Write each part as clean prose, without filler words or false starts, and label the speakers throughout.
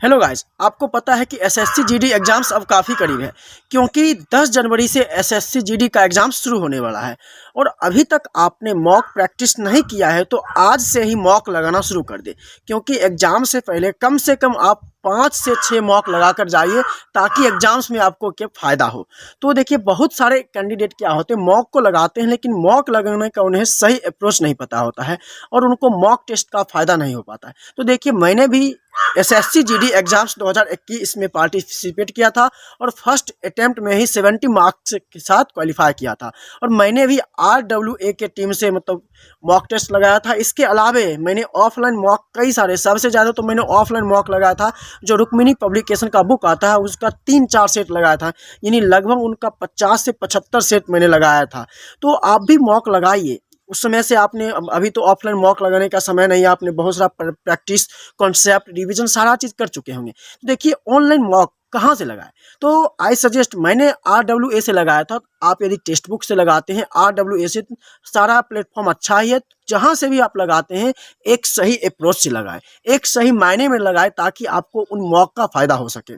Speaker 1: Hello guys, आपको पता है कि एसएससी जीडी एग्ज़ाम्स अब काफ़ी करीब है क्योंकि 10 जनवरी से एसएससी जीडी का एग्ज़ाम शुरू होने वाला है। और अभी तक आपने मॉक प्रैक्टिस नहीं किया है तो आज से ही मॉक लगाना शुरू कर दे, क्योंकि एग्ज़ाम से कम आप 5 से 6 मॉक लगा कर जाइए ताकि एग्ज़ाम्स में आपको क्या फ़ायदा हो। तो देखिए, बहुत सारे कैंडिडेट क्या होते हैं, मॉक को लगाते हैं लेकिन मॉक लगाने का उन्हें सही अप्रोच नहीं पता होता है और उनको मॉक टेस्ट का फ़ायदा नहीं हो पाता है। तो देखिए, मैंने भी एसएससी जीडी एग्ज़ाम्स 2021 में पार्टिसिपेट किया था और फर्स्ट अटेम्प्ट में ही 70 मार्क्स के साथ क्वालिफाई किया था। और मैंने भी आरडब्ल्यूए के टीम से मॉक टेस्ट लगाया था। इसके अलावे मैंने ऑफलाइन मॉक कई सारे, सबसे ज़्यादा तो मैंने ऑफलाइन मॉक लगाया था। जो रुक्मिणी पब्लिकेशन का बुक आता है उसका 3-4 सेट लगाया था, यानी लगभग उनका 50 से 75 सेट मैंने लगाया था। तो आप भी मॉक लगाइए। उस समय से आपने अभी तो ऑफलाइन मॉक लगाने का समय नहीं है, आपने बहुत सारा प्रैक्टिस, कॉन्सेप्ट, रिवीजन सारा चीज़ कर चुके होंगे। तो देखिए, ऑनलाइन मॉक कहाँ से लगाए, तो आई सजेस्ट, मैंने आरडब्ल्यूए से लगाया था। आप यदि टेक्स्ट बुक से लगाते हैं, आरडब्ल्यूए से सारा प्लेटफॉर्म अच्छा ही है। जहाँ से भी आप लगाते हैं एक सही अप्रोच से लगाएं, एक सही मायने में लगाएं ताकि आपको उन मॉक का फ़ायदा हो सके।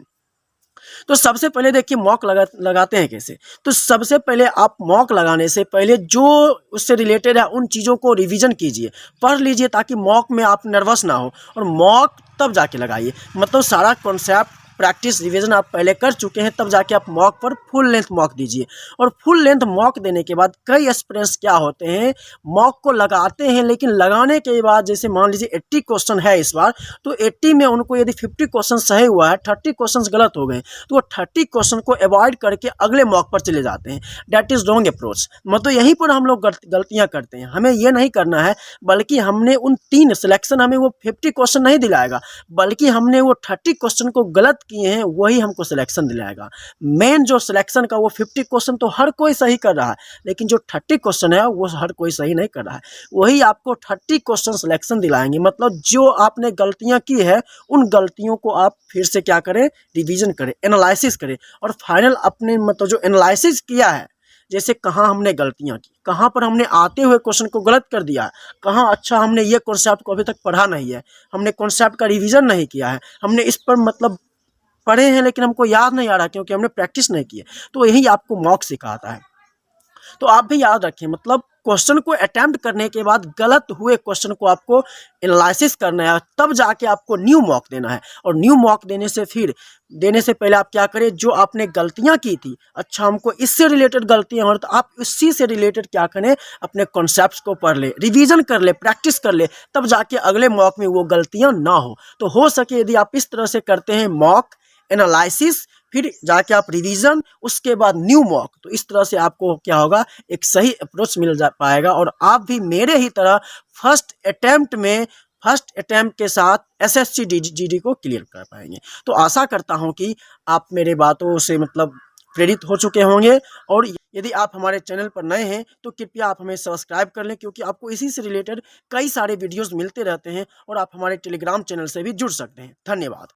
Speaker 1: तो सबसे पहले देखिए, मॉक लगाते हैं कैसे। तो सबसे पहले आप मॉक लगाने से पहले जो उससे रिलेटेड है उन चीज़ों को रिवीजन कीजिए, पढ़ लीजिए ताकि मॉक में आप नर्वस ना हो। और मॉक तब जाके लगाइए, मतलब सारा कॉन्सेप्ट, प्रैक्टिस, रिवीजन आप पहले कर चुके हैं, तब जाके आप मॉक पर फुल लेंथ मॉक दीजिए। और फुल लेंथ मॉक देने के बाद कई एस्पिरेंट्स क्या होते हैं, मॉक को लगाते हैं लेकिन लगाने के बाद जैसे मान लीजिए 80 क्वेश्चन है इस बार, तो 80 में उनको यदि 50 क्वेश्चन सही हुआ है, 30 क्वेश्चन गलत हो गए, तो वो 30 क्वेश्चन को अवॉइड करके अगले मॉक पर चले जाते हैं। That is wrong approach. मतलब यहीं पर हम लोग गलतियाँ करते हैं। हमें ये नहीं करना है, बल्कि हमने उन 3 सिलेक्शन, हमें वो 50 क्वेश्चन नहीं दिलाएगा, बल्कि हमने वो 30 क्वेश्चन को गलत किए हैं वही हमको सिलेक्शन दिलाएगा। मेन जो सिलेक्शन का वो 50 क्वेश्चन तो हर कोई सही कर रहा है, लेकिन जो 30 क्वेश्चन है वो हर कोई सही नहीं कर रहा है। वही आपको 30 क्वेश्चन सिलेक्शन दिलाएंगे। मतलब जो आपने गलतियाँ की है उन गलतियों को आप फिर से क्या करें, रिवीजन करें, एनालिसिस करें और फाइनल अपने जो एनालिसिस किया है, जैसे कहाँ हमने गलतियाँ की, कहाँ पर हमने आते हुए क्वेश्चन को गलत कर दिया है, कहाँ अच्छा हमने ये कॉन्सेप्ट को अभी तक पढ़ा नहीं है, हमने कॉन्सेप्ट का रिवीजन नहीं किया है, हमने इस पर पढ़े हैं लेकिन हमको याद नहीं आ रहा क्योंकि हमने प्रैक्टिस नहीं की है। तो यही आपको मॉक सिखाता है। तो आप भी याद रखें, मतलब क्वेश्चन को अटेम्प्ट करने के बाद गलत हुए क्वेश्चन को आपको एनालिसिस करना है, तब जाके आपको न्यू मॉक देना है। और न्यू मॉक देने से पहले आप क्या करें, जो आपने गलतियां की थी, अच्छा हमको इससे रिलेटेड गलतियां हो रही, तो आप इसी से रिलेटेड क्या करें, अपने कॉन्सेप्ट्स को पढ़ ले, रिवीजन कर ले, प्रैक्टिस कर ले, तब जाके अगले मॉक में वो गलतियां ना हो सके यदि आप इस तरह से करते हैं, मॉक, एनालिसिस, फिर जाके आप रिवीजन, उसके बाद न्यू मॉक, तो इस तरह से आपको क्या होगा, एक सही अप्रोच मिल जा पाएगा और आप भी मेरे ही तरह फर्स्ट अटेम्प्ट के साथ एसएससी जीडी को क्लियर कर पाएंगे। तो आशा करता हूं कि आप मेरे बातों से प्रेरित हो चुके होंगे। और यदि आप हमारे चैनल पर नए हैं तो कृपया आप हमें सब्सक्राइब कर लें, क्योंकि आपको इसी से रिलेटेड कई सारे वीडियोस मिलते रहते हैं और आप हमारे टेलीग्राम चैनल से भी जुड़ सकते हैं। धन्यवाद।